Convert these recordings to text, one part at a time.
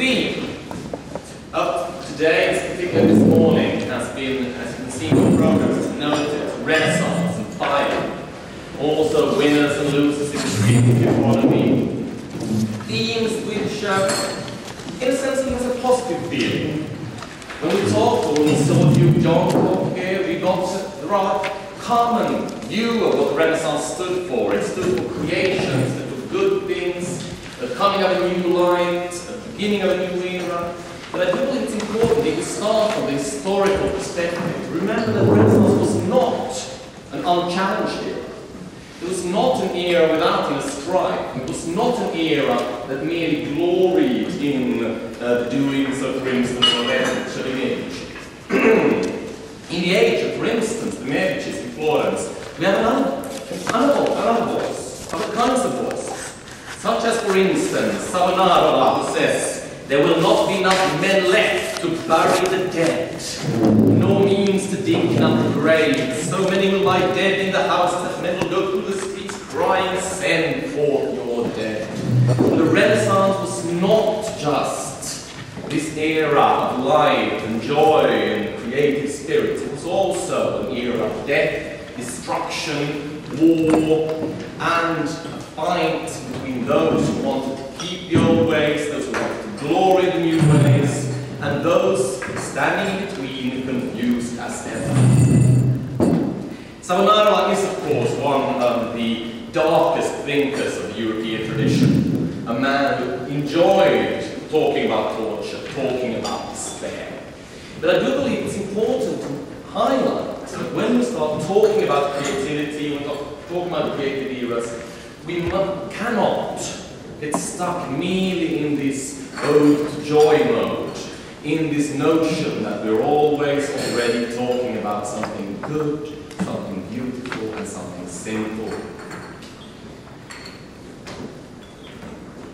theme of today, particularly this morning, has been, as you can see in the program, has noted Renaissance and fire. Also winners and losers in the creative economy. Themes which, in a sense, give us a positive feeling. When we talked, or when we saw you, John, talk here, we got the right common view of what the Renaissance stood for. It stood for creation, it stood for good things, the coming of a new light, the beginning of a new era. But I do believe it's important that we start from the historical perspective. Remember that the Renaissance was not an unchallenged era. It was not an era without a strife. It was not an era that merely gloried in the doings of, for instance, of the age. In the age of, for instance, the Medicis in Florence, we have another voice, other kinds of voices, such as, for instance, Savonarola, who says, "There will not be enough men left to bury the dead, no means to dig enough graves. So many will lie dead in the houses that men will go through the streets crying, 'Send forth your dead.'" The Renaissance was not just this era of life and joy and creative spirits. It was also an era of death, destruction, war, and a fight between those who wanted to keep the old ways, those who wanted to glory the new ways, and those standing in between, confused as ever. Savonarola is, of course, one of the darkest thinkers of the European tradition, a man who enjoyed talking about torture, talking about despair. But I do believe it's important to highlight that when we start talking about creativity, when we start talking about the creative eras, we cannot get stuck merely in this ode to joy mode, in this notion that we're always already talking about something good, something beautiful, and something simple.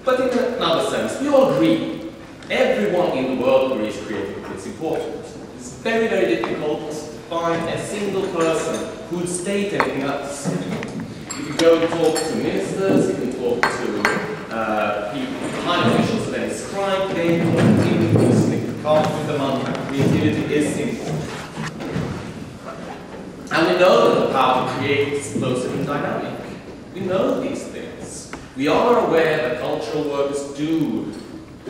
But in another sense, we all agree. Everyone in the world agrees creativity is important. It's very, very difficult to find a single person who would state anything else. If you go and talk to ministers, you can talk to people, high officials of any scribe, they continuously can't put them on. Creativity is important. And we know that the power to create is explosive and dynamic. We know these things. We are aware that cultural workers do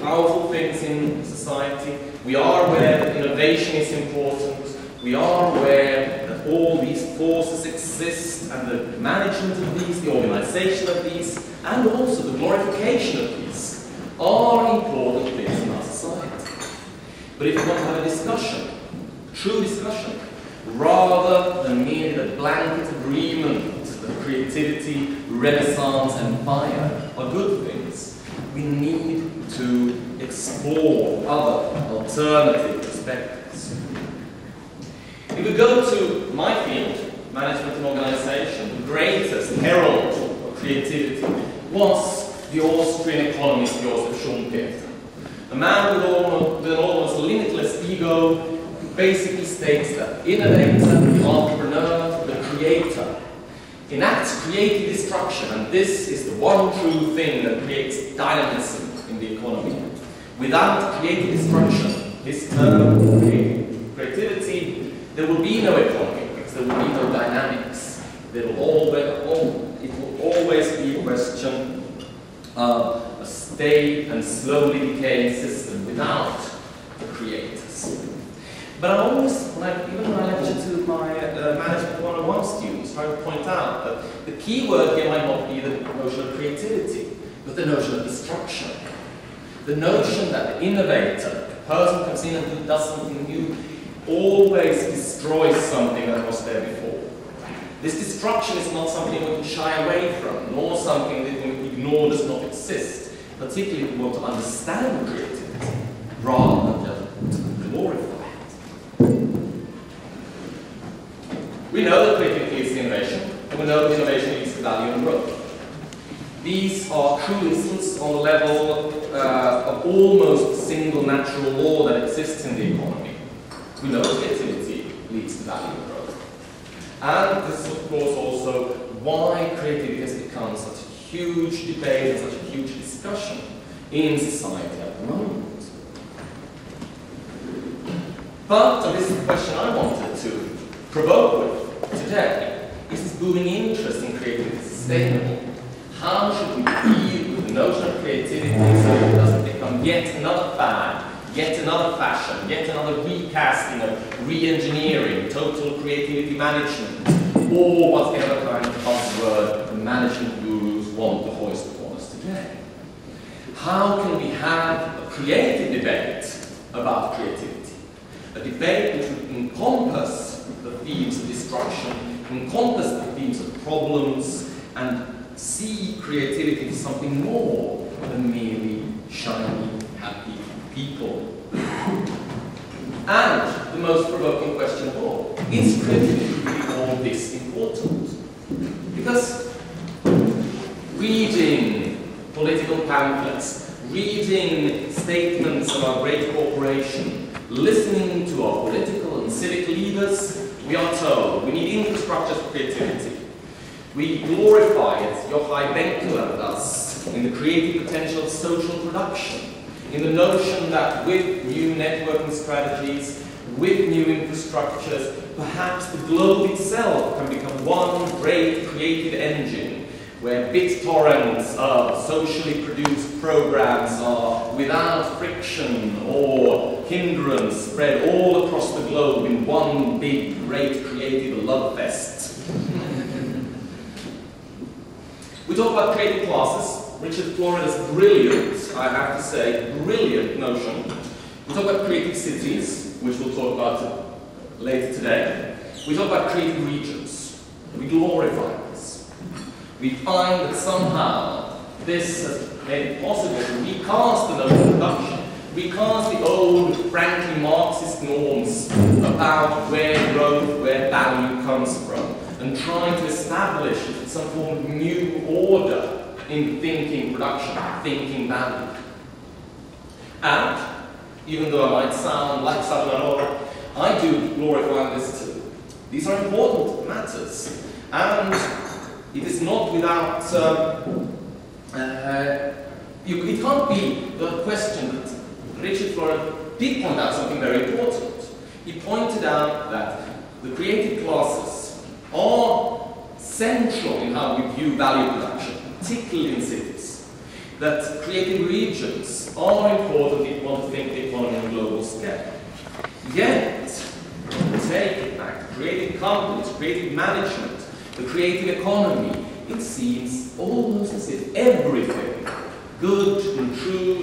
powerful things in society. We are aware that innovation is important. We are aware that all these forces exist, and the management of these, the organization of these, and also the glorification of these are important things in our society. But if we want to have a discussion, true discussion, rather than merely the blanket agreement that creativity, Renaissance, and fire are good things, we need to explore other alternative perspectives. If we go to my field, management and organization, the greatest herald of creativity was the Austrian economist Joseph Schumpeter. A man with an almost limitless ego who basically states that the innovator, the entrepreneur, the creator enacts creative destruction, and this is the one true thing that creates dynamism in the economy. Without creative destruction, this term, creativity, there will be no economy, because there will be no dynamics. It will always be a question of a stale and slowly decaying system without the creators. But I'm always, even when I lecture to my Management 101 students, trying to point out that the key word here might not be the notion of creativity, but the notion of destruction. The notion that the innovator, the person who comes in and does something new, always destroys something that was there before. This destruction is not something we can shy away from, nor something that we ignore does not exist, particularly if we want to understand creativity, rather than just glorify it. We know that creativity leads to innovation, and we know that innovation leads to value and growth. These are truisms on the level of almost single natural law that exists in the economy. We know that creativity leads to value and growth. And this is, of course, also why creativity has become such a huge debate and such a huge discussion in society at the moment. But, and this is the question I wanted to provoke with today, is this booming interest in creativity sustainable? How should we deal with the notion of creativity so it doesn't become yet another fad, yet another fashion, yet another recasting of re-engineering, total creativity management, or whatever kind of buzzword the management gurus want to hoist upon us today? How can we have a creative debate about creativity? A debate which would encompass the themes of destruction, encompass the themes of problems, and see creativity as something more than merely shiny, happy people. And the most provoking question of all, is creativity really all this important? Because reading political pamphlets, reading statements of our great corporation, listening to our political and civic leaders, we are told we need infrastructure for creativity. We glorify it, Jochai Benkler does, in the creative potential of social production, in the notion that with new networking strategies, with new infrastructures, perhaps the globe itself can become one great creative engine, where BitTorrents of socially produced programs are without friction or hindrance, spread all across the globe in one big, great creative love fest. We talk about creative classes. Richard Florida's brilliant, I have to say, brilliant notion. We talk about creative cities, which we'll talk about later today. We talk about creative regions. We glorify this. We find that somehow this has made it possible to recast the notion of production, recast the old, frankly Marxist norms about where growth, where value comes from, and trying to establish some form of new order in thinking production, thinking value. And, even though I might sound like Savonarola, I do glorify this too. These are important matters, and it is not without, it can't be the question that Richard Florida did point out something very important. He pointed out that the creative classes are central in how we view value production, particularly in cities. That creative regions are important if you want to think the economy on a global scale. Yet, take it back, creative companies, creative management, the creative economy, it seems almost as if everything good and true